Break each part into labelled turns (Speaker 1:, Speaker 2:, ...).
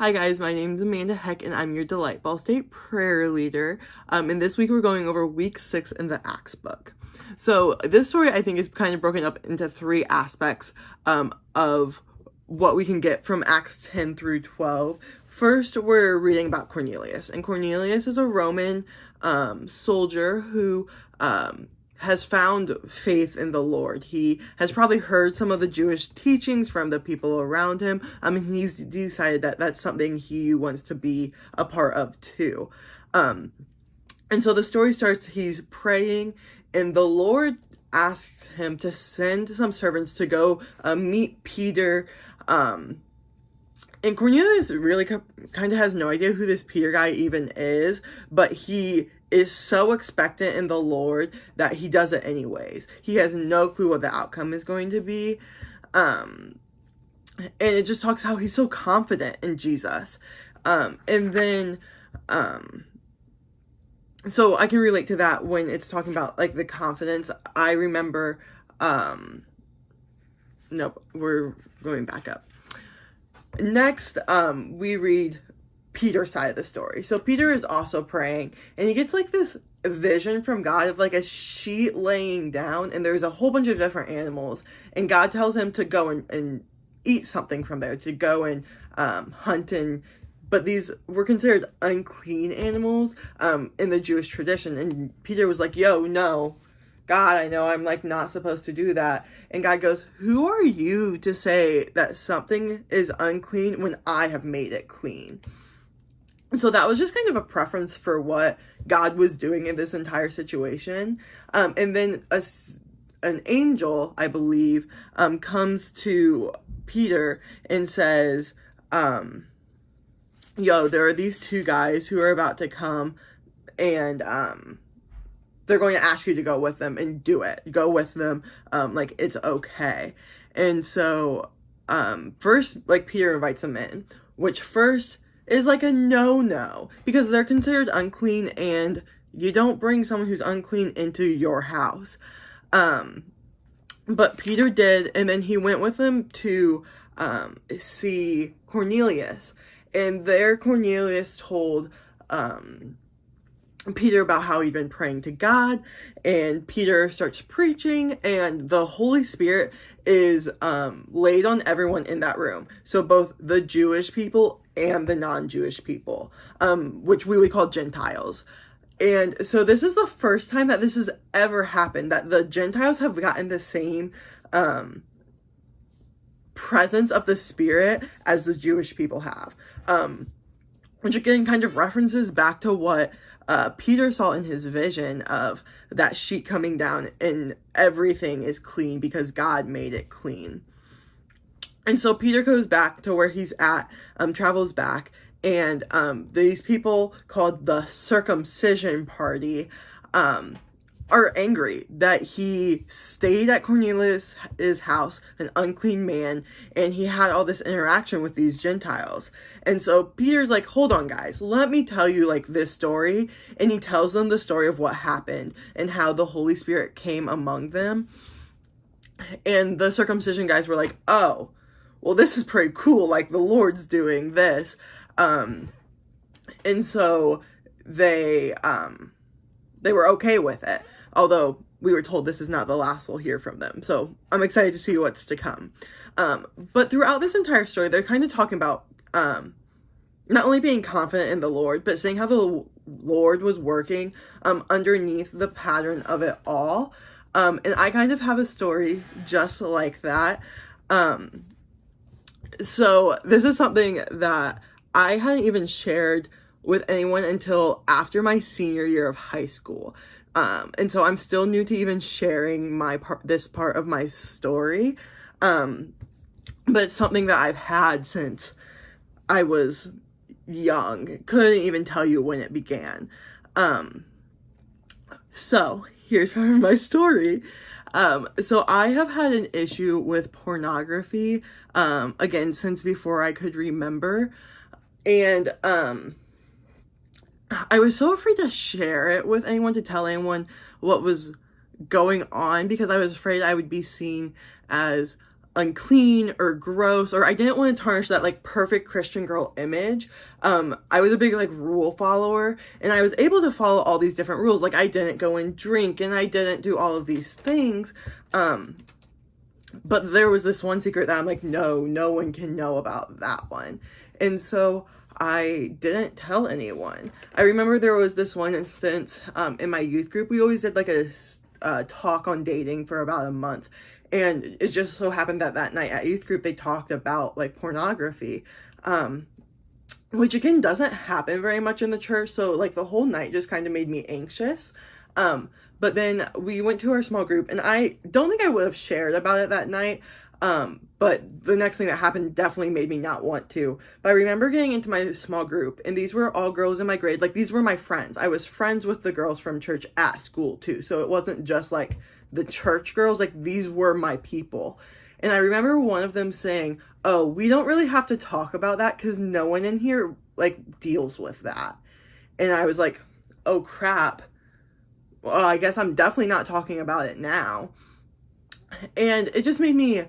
Speaker 1: Hi guys, my name is Amanda Heck and I'm your Delight Ball State prayer leader. And this week we're going over week 6 in the Acts book. So this story I think is kind of broken up into 3 aspects of what we can get from Acts 10 through 12. First, we're reading about Cornelius, and Cornelius is a Roman soldier who has found faith in the Lord. He has probably heard some of the Jewish teachings from the people around him, and he's decided that that's something he wants to be a part of too. And so the story starts, he's praying, and the Lord asks him to send some servants to go meet Peter. And Cornelius really kind of has no idea who this Peter guy even is, but he is so expectant in the Lord that he does it anyways. He has no clue what the outcome is going to be. And it just talks how he's so confident in Jesus. And then, so I can relate to that when it's talking about like the confidence. I remember, nope, we're going back up. Next, we read Peter's side of the story. So Peter is also praying, and he gets like this vision from God of like a sheet laying down, and there's a whole bunch of different animals, and God tells him to go and eat something from there, to go and hunt, but these were considered unclean animals in the Jewish tradition. And Peter was like, yo, no, God, I know I'm like not supposed to do that. And God goes, who are you to say that something is unclean when I have made it clean? So that was just kind of a preference for what God was doing in this entire situation. And then an angel, I believe, comes to Peter and says, yo, there are these 2 guys who are about to come, and they're going to ask you to go with them and do it. Go with them, like it's okay. And so first, like, Peter invites them in, which first is like a no, because they're considered unclean, and you don't bring someone who's unclean into your house. But Peter did, and then he went with them to see Cornelius, and there Cornelius told Peter about how he'd been praying to God, and Peter starts preaching, and the Holy Spirit is laid on everyone in that room. So both the Jewish people and the non-Jewish people, which we would call Gentiles. And so this is the first time that this has ever happened, that the Gentiles have gotten the same presence of the Spirit as the Jewish people have. Which again kind of references back to what Peter saw in his vision of that sheet coming down and everything is clean because God made it clean. And so Peter goes back to where he's at, travels back, and these people called the circumcision party are angry that he stayed at Cornelius' house, an unclean man, and he had all this interaction with these Gentiles. And so Peter's like, hold on guys, let me tell you like this story. And he tells them the story of what happened and how the Holy Spirit came among them. And the circumcision guys were like, oh, well, this is pretty cool, like the Lord's doing this. And so they were okay with it. Although we were told this is not the last we'll hear from them. So I'm excited to see what's to come. But throughout this entire story, they're kind of talking about not only being confident in the Lord, but seeing how the Lord was working underneath the pattern of it all. And I kind of have a story just like that. So this is something that I hadn't even shared with anyone until after my senior year of high school. And so I'm still new to even sharing this part of my story. But it's something that I've had since I was young. Couldn't even tell you when it began. So here's part of my story. So I have had an issue with pornography, again, since before I could remember. And, I was so afraid to share it with anyone, to tell anyone what was going on, because I was afraid I would be seen as unclean or gross, or I didn't want to tarnish that like perfect Christian girl image. I was a big like rule follower, and I was able to follow all these different rules. Like I didn't go and drink, and I didn't do all of these things. But there was this one secret that I'm like, no one can know about that one. And so I didn't tell anyone. I remember there was this one instance in my youth group. We always did like a talk on dating for about a month. And it just so happened that that night at youth group, they talked about like pornography, which again doesn't happen very much in the church. So like the whole night just kind of made me anxious. But then we went to our small group, and I don't think I would have shared about it that night. But the next thing that happened definitely made me not want to. But I remember getting into my small group, and these were all girls in my grade. Like these were my friends. I was friends with the girls from church at school too. So it wasn't just like the church girls, like these were my people. And I remember one of them saying, oh, we don't really have to talk about that because no one in here like deals with that. And I was like, oh crap, well, I guess I'm definitely not talking about it now. And it just made me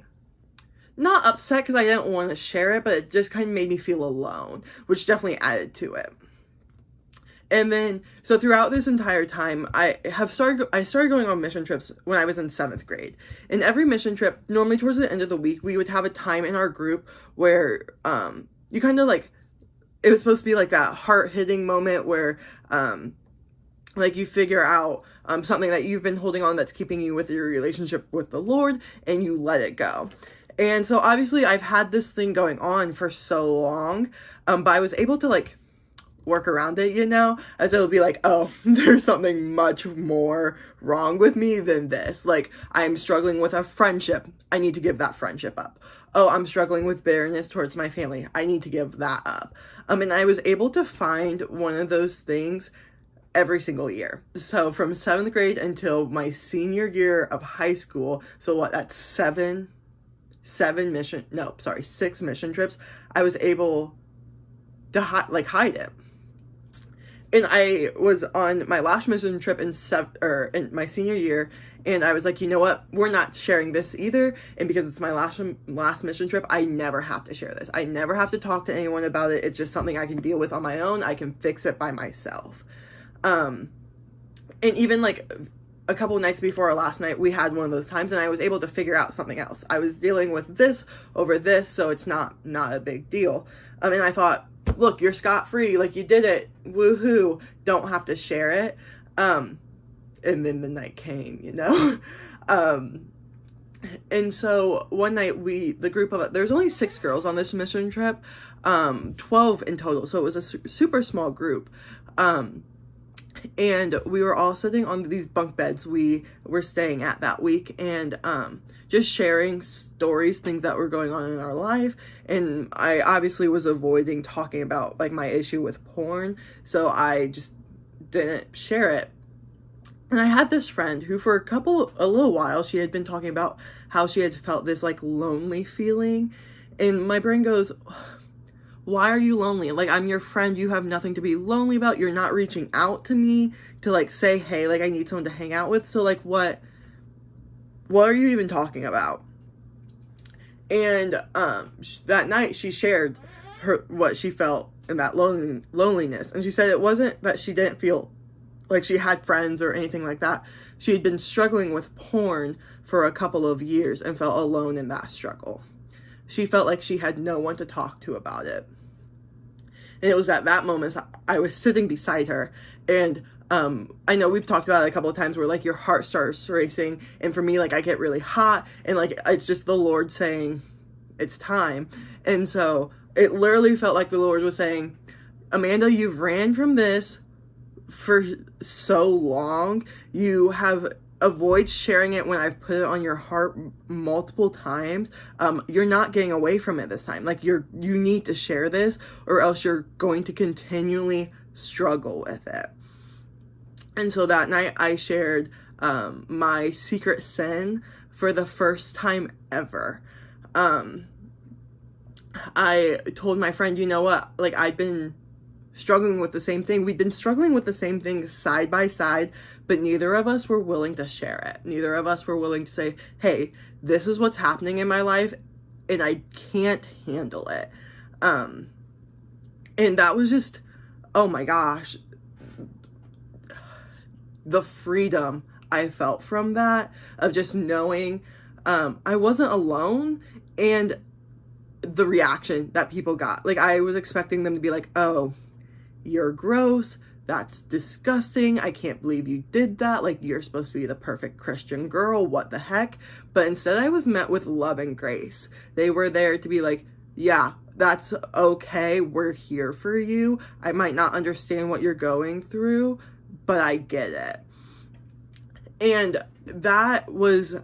Speaker 1: not upset because I didn't want to share it, but it just kind of made me feel alone, which definitely added to it. And then, so throughout this entire time, I started going on mission trips when I was in 7th grade. And every mission trip, normally towards the end of the week, we would have a time in our group where you kind of like, it was supposed to be like that heart-hitting moment where like you figure out something that you've been holding on that's keeping you with your relationship with the Lord, and you let it go. And so obviously I've had this thing going on for so long, but I was able to like work around it, you know, as it would be like, oh, there's something much more wrong with me than this. Like, I'm struggling with a friendship. I need to give that friendship up. Oh, I'm struggling with bitterness towards my family. I need to give that up. And I was able to find one of those things every single year. So from 7th grade until my senior year of high school, so what, that's six mission trips, I was able to hide it. And I was on my last mission trip in my senior year, and I was like, you know what? We're not sharing this either. And because it's my last mission trip, I never have to share this. I never have to talk to anyone about it. It's just something I can deal with on my own. I can fix it by myself. And even like a couple of nights before our last night, we had one of those times, and I was able to figure out something else. I was dealing with this over this, so it's not a big deal. And I thought, look, you're scot-free, like you did it, woohoo, don't have to share it. And then the night came, you know. And so one night the group of, there's only 6 girls on this mission trip, 12 in total, so it was a super small group. And we were all sitting on these bunk beds we were staying at that week, and just sharing stories, things that were going on in our life. And I obviously was avoiding talking about like my issue with porn, so I just didn't share it. And I had this friend who for a little while, she had been talking about how she had felt this like lonely feeling, and my brain goes, why are you lonely? Like, I'm your friend. You have nothing to be lonely about. You're not reaching out to me to like say, hey, like I need someone to hang out with. So like, what are you even talking about? And that night she shared what she felt in that loneliness. And she said it wasn't that she didn't feel like she had friends or anything like that. She had been struggling with porn for a couple of years and felt alone in that struggle. She felt like she had no one to talk to about it. And it was at that moment I was sitting beside her, and I know we've talked about it a couple of times where like your heart starts racing, and for me, like I get really hot, and like it's just the Lord saying it's time. And so it literally felt like the Lord was saying, Amanda, you've ran from this for so long. You have avoid sharing it when I've put it on your heart multiple times. You're not getting away from it this time. Like you need to share this, or else you're going to continually struggle with it. And so that night I shared my secret sin for the first time ever. I told my friend, you know what, like I've been struggling with the same thing. We'd been struggling with the same thing side by side, but neither of us were willing to share it. Neither of us were willing to say, hey, this is what's happening in my life and I can't handle it. And that was just, oh my gosh, the freedom I felt from that, of just knowing I wasn't alone, and the reaction that people got. Like, I was expecting them to be like, oh, you're gross, that's disgusting, I can't believe you did that, like, you're supposed to be the perfect Christian girl, what the heck? But instead I was met with love and grace. They were there to be like, yeah, that's okay, we're here for you, I might not understand what you're going through, but I get it. And that was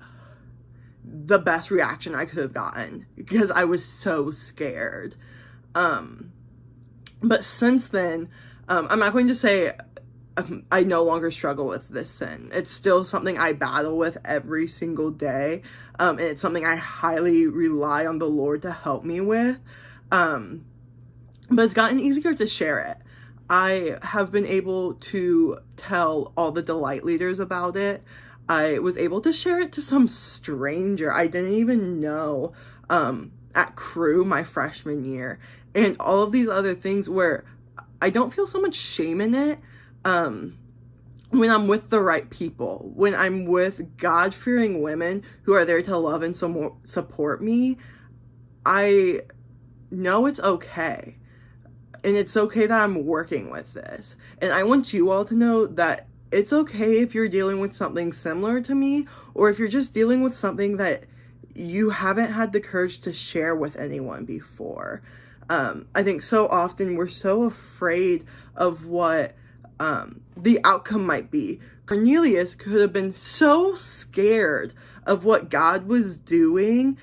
Speaker 1: the best reaction I could have gotten, because I was so scared. But since then, I'm not going to say I no longer struggle with this sin. It's still something I battle with every single day. And it's something I highly rely on the Lord to help me with. But it's gotten easier to share it. I have been able to tell all the Delight leaders about it. I was able to share it to some stranger I didn't even know at Cru my freshman year. And all of these other things where I don't feel so much shame in it when I'm with the right people. When I'm with God-fearing women who are there to love and support me, I know it's okay. And it's okay that I'm working with this. And I want you all to know that it's okay if you're dealing with something similar to me, or if you're just dealing with something that you haven't had the courage to share with anyone before. I think so often we're so afraid of what the outcome might be. Cornelius could have been so scared of what God was doing.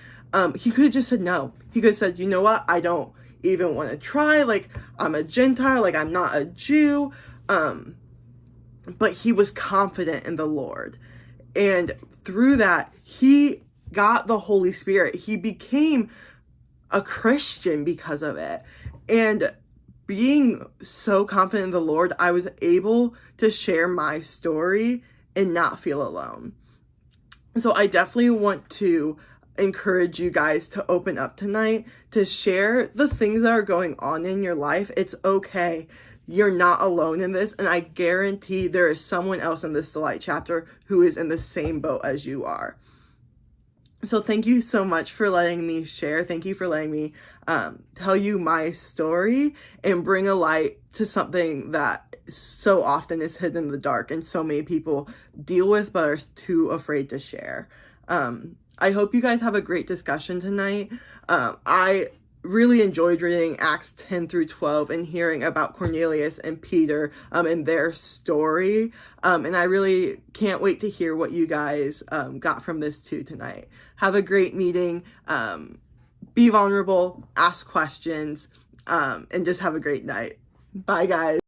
Speaker 1: He could have just said no. He could have said, you know what, I don't even want to try, like, I'm a Gentile, like, I'm not a Jew. But he was confident in the Lord. And through that, he got the Holy Spirit. He became a Christian because of it. And being so confident in the Lord, I was able to share my story and not feel alone. So I definitely want to encourage you guys to open up tonight, to share the things that are going on in your life. It's okay. You're not alone in this, and I guarantee there is someone else in this Delight chapter who is in the same boat as you are. So thank you so much for letting me share. Thank you for letting me tell you my story and bring a light to something that so often is hidden in the dark and so many people deal with but are too afraid to share. I hope you guys have a great discussion tonight. I really enjoyed reading Acts 10 through 12 and hearing about Cornelius and Peter and their story. And I really can't wait to hear what you guys got from this too tonight. Have a great meeting. Be vulnerable, ask questions, and just have a great night. Bye, guys.